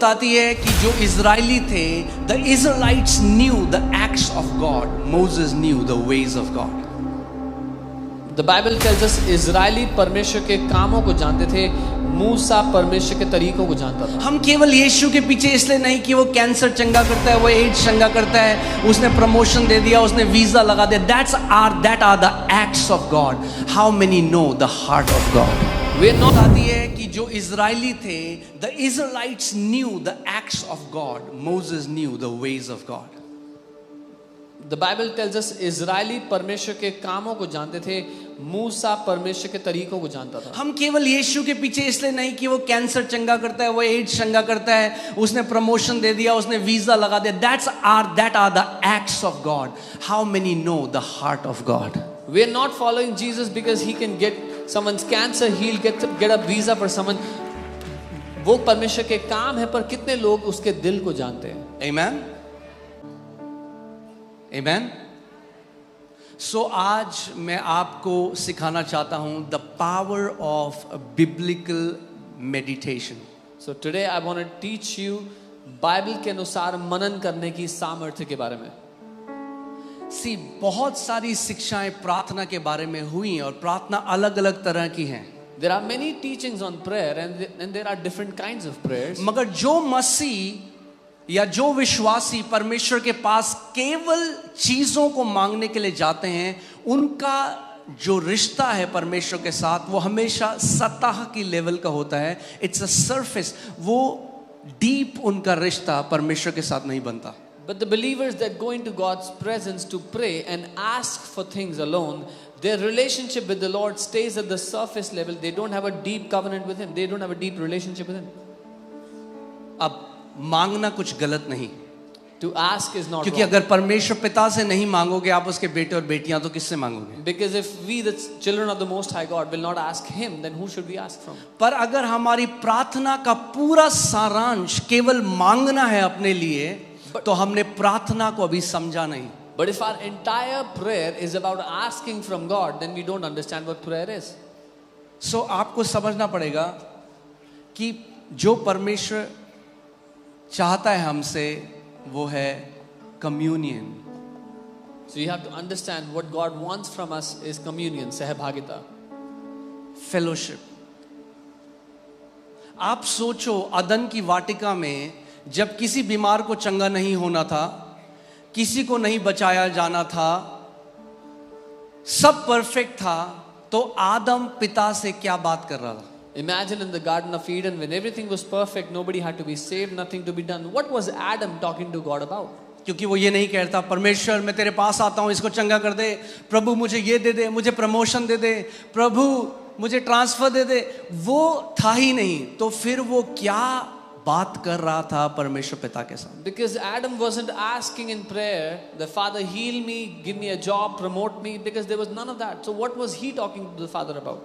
बताती है कि जो इजरायली थे, the Israelites knew the acts of God, Moses knew the ways of God. The Bible tells us Israeli परमेश्वर के कामों को जानते थे, मूसा परमेश्वर के तरीकों को जानता था। हम केवल यीशु के पीछे इसलिए नहीं कि वो कैंसर चंगा करता है, वो एड्स चंगा करता है, उसने प्रमोशन दे दिया, उसने वीजा लगा दिया। that are the acts of God. How many know the heart of God? वे नौ बताती है कि जो इजरायली थे, the Israelites knew the acts of God, Moses knew the ways of God. The Bible tells us Israeli परमेश्वर के कामों को जानते थे, मूसा परमेश्वर के तरीकों को जानता था। हम केवल यीशु के पीछे इसलिए नहीं कि वो कैंसर चंगा करता है, वो एड्स चंगा करता है, उसने प्रमोशन दे दिया, उसने वीजा लगा दिया। that are the acts of God. How many know the heart of God? We are not following Jesus because he can get someone's cancer healed, get a visa for someone. वो परमेश्वर के काम है, पर कितने लोग उसके दिल को जानते हैं? Amen. Amen. So आज मैं आपको सिखाना चाहता हूं the power of biblical meditation. So today I want to teach you Bible के अनुसार मनन करने की सामर्थ्य के बारे में। See, बहुत सारी शिक्षाएं प्रार्थना के बारे में हुई और प्रार्थना अलग अलग तरह की हैं। There are many teachings on prayer and there are different kinds of prayers. मगर जो मसीह या जो विश्वासी परमेश्वर के पास केवल चीजों को मांगने के लिए जाते हैं, उनका जो रिश्ता है परमेश्वर के साथ वो हमेशा सतह की लेवल का होता है। It's a surface. वो डीप उनका रिश्ता परमेश्वर के साथ नहीं बनता। But the believers that go into God's presence to pray and ask for things alone, their relationship with the Lord stays at the surface level. They don't have a deep covenant with Him. They don't have a deep relationship with Him. अब मांगना कुछ गलत नहीं, To ask is not क्योंकि wrong. अगर परमेश्वर पिता से नहीं मांगोगे, आप उसके बेटे और बेटियां, तो किससे मांगोगे? Because if we, the children of the Most High God, will not ask Him, then who should we ask from? पर अगर हमारी प्रार्थना का पूरा सारांश केवल मांगना है अपने लिए, तो हमने प्रार्थना को अभी समझा नहीं। But if our entire prayer is about asking from God, then we don't understand what prayer is. सो आपको समझना पड़ेगा कि जो परमेश्वर चाहता है हमसे, वो है communion. So you have to understand what God wants from us is communion, सहभागिता, फेलोशिप। आप सोचो, अदन की वाटिका में जब किसी बीमार को चंगा नहीं होना था, किसी को नहीं बचाया जाना था, सब परफेक्ट था, तो आदम पिता से क्या बात कर रहा था? Imagine in the Garden of Eden when everything was perfect, nobody had to be saved, nothing to be done. What was Adam talking to God about? क्योंकि वो ये नहीं कहता, परमेश्वर मैं तेरे पास आता हूँ, इसको चंगा कर दे, प्रभु मुझे ये दे दे, मुझे प्रमोशन दे दे, प्रभु मुझे ट्रांसफर दे दे। वो था ही नहीं। तो फिर वो क्या बात कर रहा था परमेश्वर पिता के साथ? Because Adam wasn't asking in prayer, the Father heal me, give me a job, promote me, because there was none of that. So what was he talking to the Father about?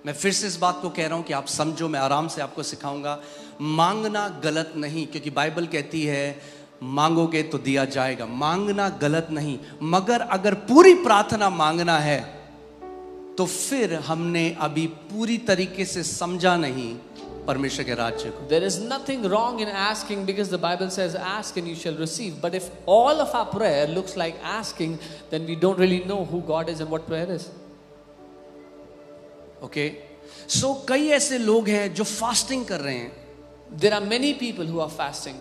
मैं फिर से इस बात को कह रहा हूं कि आप समझो, मैं आराम से आपको सिखाऊंगा। मांगना गलत नहीं, क्योंकि बाइबल कहती है मांगोगे तो दिया जाएगा। मांगना गलत नहीं, मगर अगर पूरी प्रार्थना मांगना है, तो फिर हमने अभी पूरी तरीके से समझा नहीं परमेश्वर के राज्य को। There is nothing wrong in asking, because the Bible says ask and you shall receive. But if all of our prayer looks like asking, then we don't really know who God is and what prayer is. Okay, so कई ऐसे लोग हैं जो fasting कर रहे हैं। There are many people who are fasting.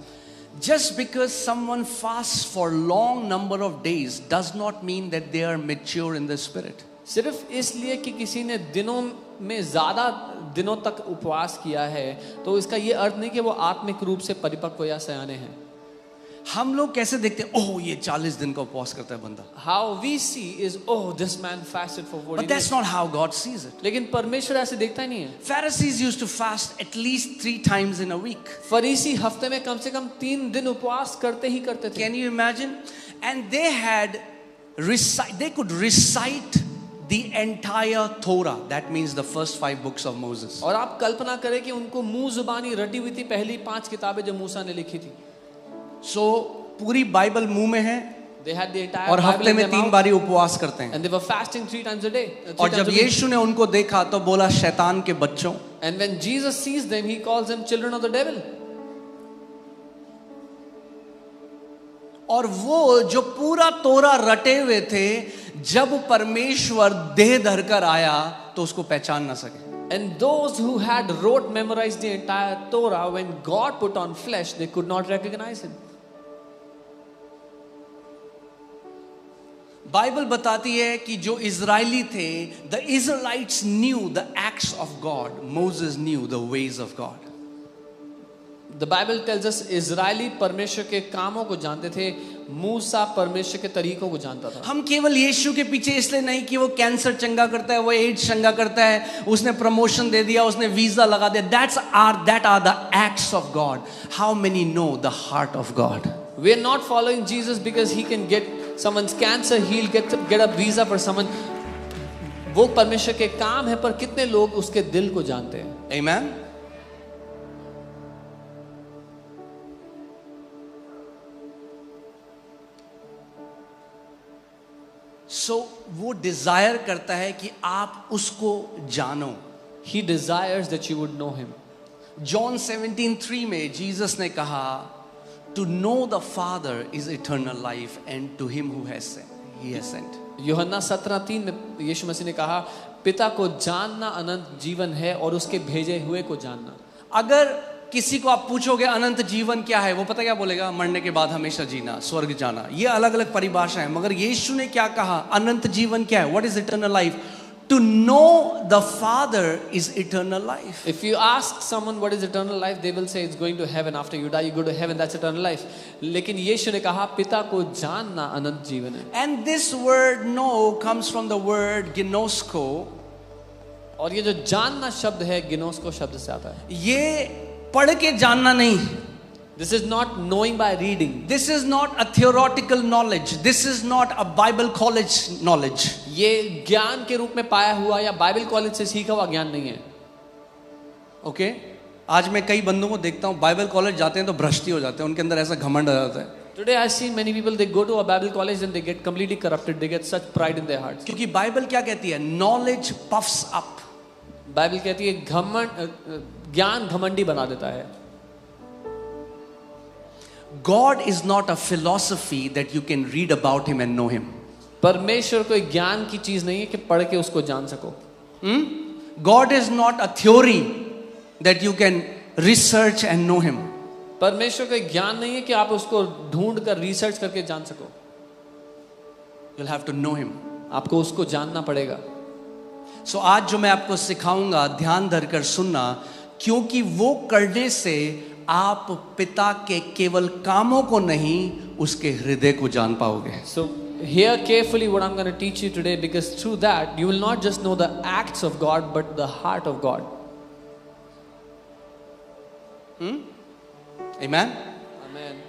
Just because someone fasts for long number of days does not mean that they are mature in the spirit. सिर्फ इसलिए कि किसी ने दिनों में ज्यादा दिनों तक उपवास किया है, तो इसका ये अर्थ नहीं कि वो आत्मिक रूप से परिपक्व या सयाने हैं। हम लोग कैसे देखते हैं, ओह ये 40 दिन का उपवास करता है बंदा। How we see is, oh, this man fasted for 40 But that's days. not how God sees it. लेकिन परमेश्वर ऐसे देखता ही नहीं है। Pharisees used to fast at least 3 times in a week. फरीसी हफ्ते में कम से कम 3 दिन उपवास करते ही करते थे। Can you imagine? And they could recite the entire Torah. That means the first 5 books of Moses. और आप कल्पना करें कि उनको मुंह जुबानी रटी हुई थी पहली 5 किताबें जो मूसा ने लिखी थी। So पूरी बाइबल मुंह में है, They had the entire और Bible हफ्ते in में their 3 mouth, बारी उपवास करते हैं। and they were fasting 3 times a day. और जब यीशु ने उनको देखा तो बोला, शैतान के बच्चों। And when Jesus sees them, he calls them children of the devil. और वो जो पूरा तोरा रटे हुए थे, जब परमेश्वर देह धरकर आया तो उसको पहचान ना सके. And those who had wrote, memorized the entire Torah, when God put on flesh, they could not recognize him. Bible बताती है कि जो इजरायली थे, the Israelites knew the acts of God, Moses knew the ways of God. The Bible tells us Israeli परमेश्वर के कामों को जानते थे, मूसा परमेश्वर के तरीकों को जानता था. हम केवल यीशु के पीछे इसलिए नहीं कि वो कैंसर चंगा करता है, वो एड्स चंगा करता है, उसने प्रमोशन दे दिया, उसने वीजा लगा दिया. that are the acts of God. How many know the heart of God? We are not following Jesus because he can get someone's cancer healed, get a visa for someone. वो परमेश्वर के काम है, पर कितने लोग उसके दिल को जानते हैं? Amen. So वो डिजायर करता है कि आप उसको जानो. He desires that you would know him. John 17:3 में जीसस ने कहा, to know the Father is eternal life and to him who has sent, he has sent. यूहन्ना 17:3 में यीशु मसीह ने कहा, पिता को जानना अनंत जीवन है और उसके भेजे हुए को जानना. अगर किसी को आप पूछोगे अनंत जीवन क्या है, वो पता क्या बोलेगा? मरने के बाद हमेशा जीना, स्वर्ग जाना. ये अलग अलग परिभाषा है, मगर यीशु ने क्या कहा? अनंत जीवन क्या है? What is eternal life? To know the Father is eternal life. If you ask someone what is eternal life, they will say it's going to heaven. After you die, you go to heaven. That's eternal life. लेकिन यीशु ने कहा, पिता को जानना अनंत जीवन है. And this word know comes from the word ginosko. और ये जो जानना शब्द है, गिनोस्को शब्द से आता है. ये पढ़ के जानना नहीं. This is not knowing by reading. This is not a theoretical knowledge. This is not a Bible college knowledge. ये ज्ञान के रूप में पाया हुआ या बाइबल कॉलेज से सीखा हुआ ज्ञान नहीं है. ओके आज मैं कई बंदों को देखता हूँ बाइबल कॉलेज जाते हैं तो भ्रष्टी हो जाते हैं, उनके अंदर ऐसा घमंड आ जाता है. Today I see many people, they go to a Bible college and they get completely corrupted. They get such pride in their hearts. क्योंकि बाइबल क्या कहती है? Knowledge puffs up. बाइबल कहती है ज्ञान घमंडी बना देता है. God is not a philosophy that you can read about him and know him. परमेश्वर कोई ज्ञान की चीज नहीं है कि पढ़ के उसको जान सको. God is not a theory that you can research and know him. परमेश्वर कोई ज्ञान नहीं है कि आप उसको ढूंढ कर रिसर्च करके जान सको. You'll have to know him. आपको उसको जानना पड़ेगा. So आज जो मैं आपको सिखाऊंगा, ध्यान धरकर सुनना, क्योंकि वो करने से आप पिता के केवल कामों को नहीं, उसके हृदय को जान पाओगे. So hear carefully what I'm going to teach you today, because through that you will not just know the acts of God but the heart of God. Amen. Amen.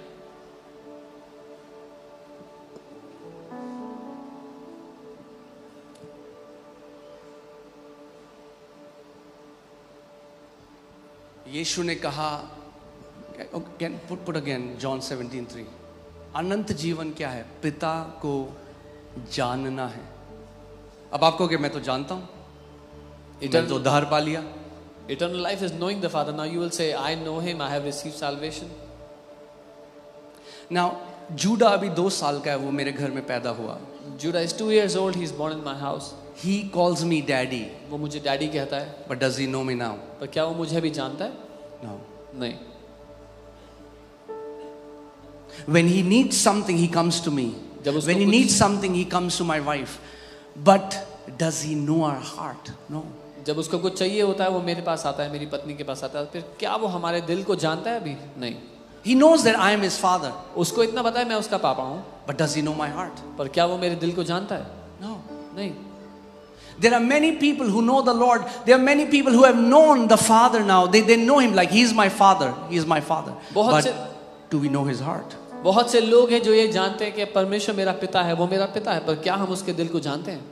यीशु ने कहा, put again John 17:3. अनंत जीवन क्या है? पिता को जानना है. अब आपको कि मैं तो जानता हूं, मैंने तो उद्धार पा लिया. Eternal life is knowing the Father. Now you will say, I know him, I have received salvation. Now Judah अभी 2 साल का है, वो मेरे घर में पैदा हुआ. Judah is 2 years old, he's born in my house. He calls me daddy. वो मुझे डैडी कहता है. But does he know me now? पर क्या वो मुझे भी जानता है? No. नहीं. When he needs something, he comes to me. When he needs something, he comes to my wife. But does he know our heart? No. जब उसको कुछ चाहिए होता है, वो मेरे पास आता है, मेरी पत्नी के पास आता है. फिर क्या वो हमारे दिल को जानता है? अभी नहीं. He knows that I am his father. उसको इतना पता है मैं उसका पापा हूँ. But does he know my heart? पर क्या वो मेरे दिल को जानता है? No. नहीं. There are many people who know the Lord. There are many people who have known the Father now. They know him like he is my father. He is my father. But do we know his heart? बहुत से लोग हैं जो ये जानते हैं कि परमेश्वर मेरा पिता है, वो मेरा पिता है, पर क्या हम उसके दिल को जानते हैं?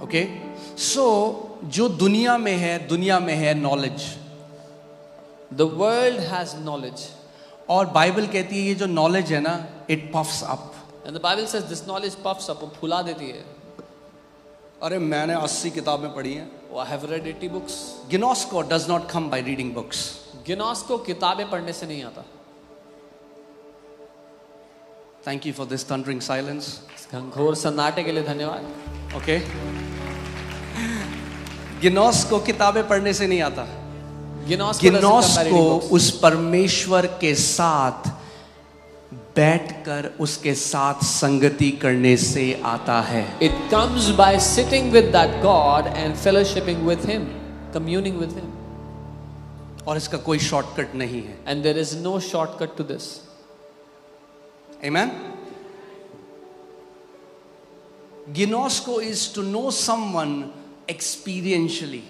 Okay? So जो दुनिया में है knowledge. The world has knowledge. और बाइबल कहती है ये जो knowledge है ना, it puffs up. And the Bible says this knowledge puffs up, वो फुला देती है. अरे मैंने 80 किताबें पढ़ी हैं. I have read 80 books. Ginosko does not come by reading books. गिनोस को किताबें पढ़ने से नहीं आता. Thank you for this thundering silence. इस घनघोर सन्नाटे के लिए धन्यवाद. Okay? गिनोस को किताबें पढ़ने से नहीं आता. गिनोस गिनोस को उस परमेश्वर के साथ बैठकर उसके साथ संगति करने से आता है. It comes by sitting with that God and fellowshipping with Him, communing with Him. और इसका कोई शॉर्टकट नहीं है. And there is no shortcut to this. Amen? Ginosko is to know someone experientially.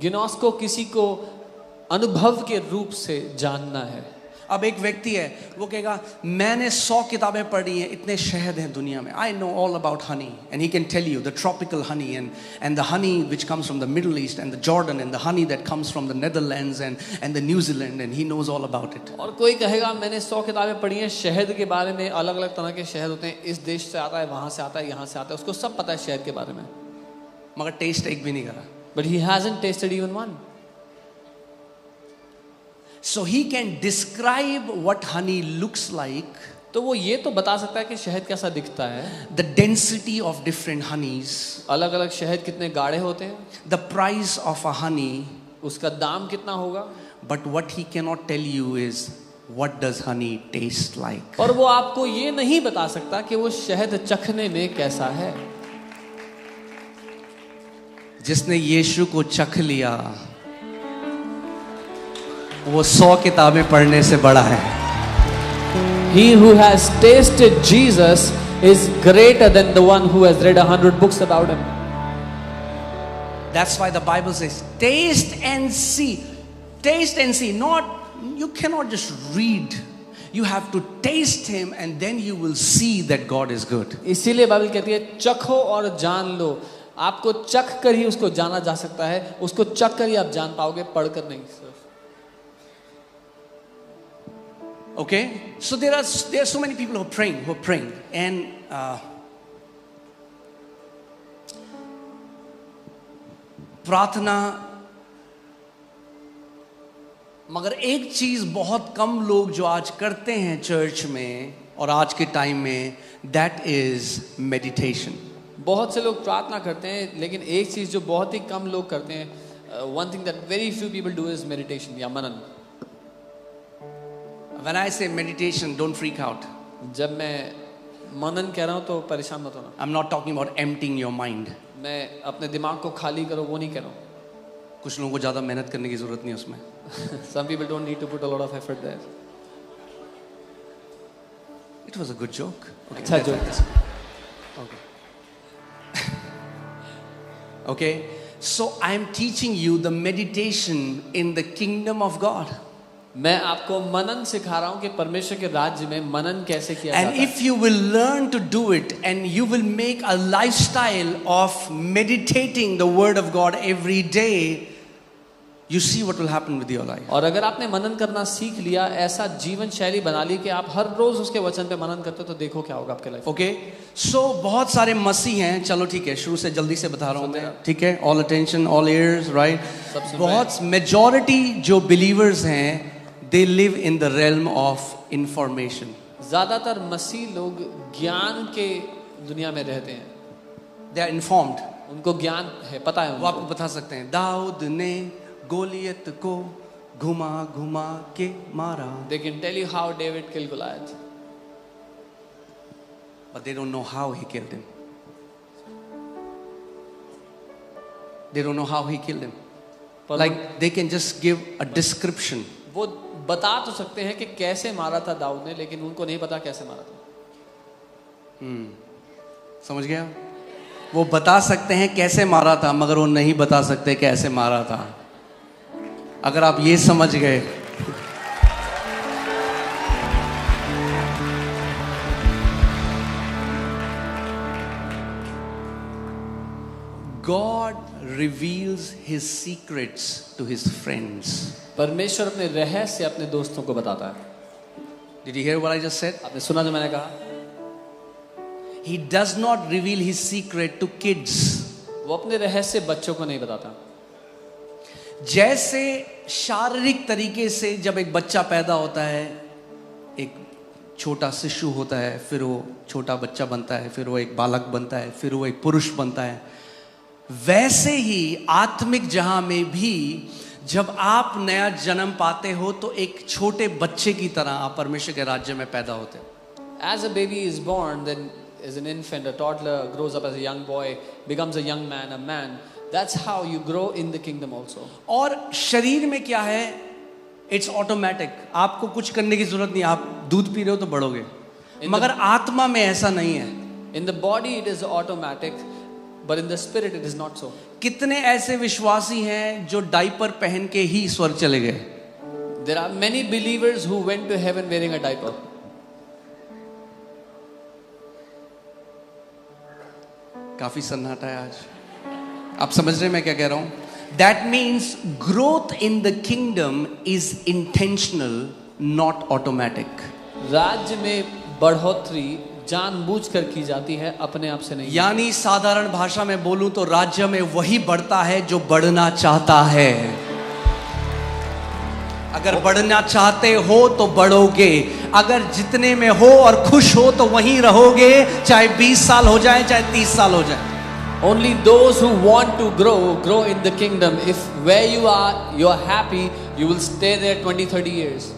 गिनोस को किसी को अनुभव के रूप से जानना है. अब एक व्यक्ति है, वो कहेगा मैंने 100 किताबें पढ़ी हैं, इतने शहद हैं दुनिया में. I know all about honey, and he can tell you the tropical honey and the honey which comes from the Middle East and the Jordan and the honey that comes from the Netherlands and the New Zealand, and he knows all about it. और कोई कहेगा मैंने 100 किताबें पढ़ी हैं शहद के बारे में, अलग अलग तरह के शहद होते हैं, इस देश से आता है, वहां से आता है, यहाँ से आता है, उसको सब पता है शहद के बारे में. मगर टेस्ट एक भी नहीं करा. But he hasn't tasted even one. So he can describe what honey looks like, तो वो ये तो बता सकता है कि शहद कैसा दिखता है, the density of different honeys, अलग अलग शहद कितने गाढ़े होते हैं, the price of a honey, उसका दाम कितना होगा. but what he cannot tell you is what does honey taste like. और वो आपको ये नहीं बता सकता कि वो शहद चखने में कैसा है. जिसने यीशु को चख लिया वो 100 किताबें पढ़ने से बड़ा है. He who has tasted Jesus is greater than the one who has read 100 books about him. That's why the Bible says taste and see. Taste and see. Not, you cannot just read. You have to taste him and then you will see that God is good. इसीलिए Bible कहती है चखो और जान लो. आपको चख कर ही उसको जाना जा सकता है, उसको चख कर ही आप जान पाओगे, पढ़कर नहीं. Okay, so there are so many people who are praying, and प्रार्थना. मगर एक चीज बहुत कम लोग जो आज करते हैं चर्च में और आज के टाइम में, that is meditation. बहुत से लोग प्रार्थना करते हैं, लेकिन एक चीज जो बहुत ही कम लोग करते हैं, one thing that very few people do is meditation या मनन. When I say meditation, don't freak out. जब मैं मनन कह रहा हूँ तो परेशान मत होना. I'm not talking about emptying your mind. मैं अपने दिमाग को खाली करो वो नहीं कह रहा हूँ. कुछ लोगों को ज़्यादा मेहनत करने की ज़रूरत नहीं उसमें. Some people don't need to put a lot of effort there. It was a good joke. Okay, अच्छा joke. Okay. Okay. So I am teaching you the meditation in the kingdom of God. मैं आपको मनन सिखा रहा हूँ कि परमेश्वर के राज्य में मनन कैसे किया जाता है. And if you will learn to do it and you will make a lifestyle of meditating the word of God every day, you see what will happen with your life. और अगर आपने मनन करना सीख लिया, ऐसा जीवन शैली बना ली कि आप हर रोज उसके वचन पे मनन करते हो, तो देखो क्या होगा आपके लाइफ. Okay, so बहुत सारे मसीह हैं. चलो ठीक है, शुरू से जल्दी से बता रहा हूँ मैं. ठीक है, all attention, all ears, right? बहुत majority जो believers हैं, they live in the realm of information. ज्यादातर मसीह लोग ज्ञान के दुनिया में रहते हैं. They are informed. उनको ज्ञान है, पता है. वो आपको बता सकते हैं दाऊद ने गोलियत को घुमा घुमा के मारा. They can tell you how David killed Goliath. But they don't know how he killed him. They don't know how he killed him. Like they can just give a description. वो बता तो सकते हैं कि कैसे मारा था दाऊद ने, लेकिन उनको नहीं पता कैसे मारा था. समझ गया? वो बता सकते हैं कैसे मारा था, मगर वो नहीं बता सकते कैसे मारा था. अगर आप ये समझ गए, God reveals his secrets to his friends. परमेश्वर अपने रहस्य अपने दोस्तों को बताता है. Did you hear what I just said? आपने सुना जो मैंने कहा? He does not reveal his secret to kids. वो अपने रहस्य बच्चों को नहीं बताता. जैसे शारीरिक तरीके से जब एक बच्चा पैदा होता है, एक छोटा शिशु होता है, फिर वो छोटा बच्चा बनता है, फिर वो एक बालक बनता है, फिर वो एक पुरुष बनता है, वैसे ही आत्मिक जहां में भी जब आप नया जन्म पाते हो तो एक छोटे बच्चे की तरह आप परमेश्वर के राज्य में पैदा होते हो. As a baby is born, then as an infant, a toddler grows up as a young boy, becomes a young man, a man. That's how you grow in the kingdom also. और शरीर में क्या है, it's automatic, आपको कुछ करने की जरूरत नहीं, आप दूध पी रहे हो तो बढ़ोगे, मगर आत्मा में ऐसा नहीं है. In the body it is automatic, but in the spirit it is not so. कितने ऐसे विश्वासी हैं जो डायपर पहन के ही स्वर्ग चले गए? There are many believers who went to heaven wearing a diaper. काफी सन्नाटा है आज. आप समझ रहे हैं मैं क्या कह रहा हूं? That means growth in the kingdom is intentional, not automatic. राज्य में बढ़ोतरी जानबूझकर की जाती है, अपने आप से नहीं. यानी साधारण भाषा में बोलूं तो राज्य में वही बढ़ता है जो बढ़ना चाहता है. अगर बढ़ना चाहते हो तो बढ़ोगे, अगर जितने में हो और खुश हो तो वहीं रहोगे, चाहे 20 साल हो जाए, चाहे 30 साल हो जाए. Only those who want to grow in the kingdom. If where you are happy, you will stay there 20-30 years.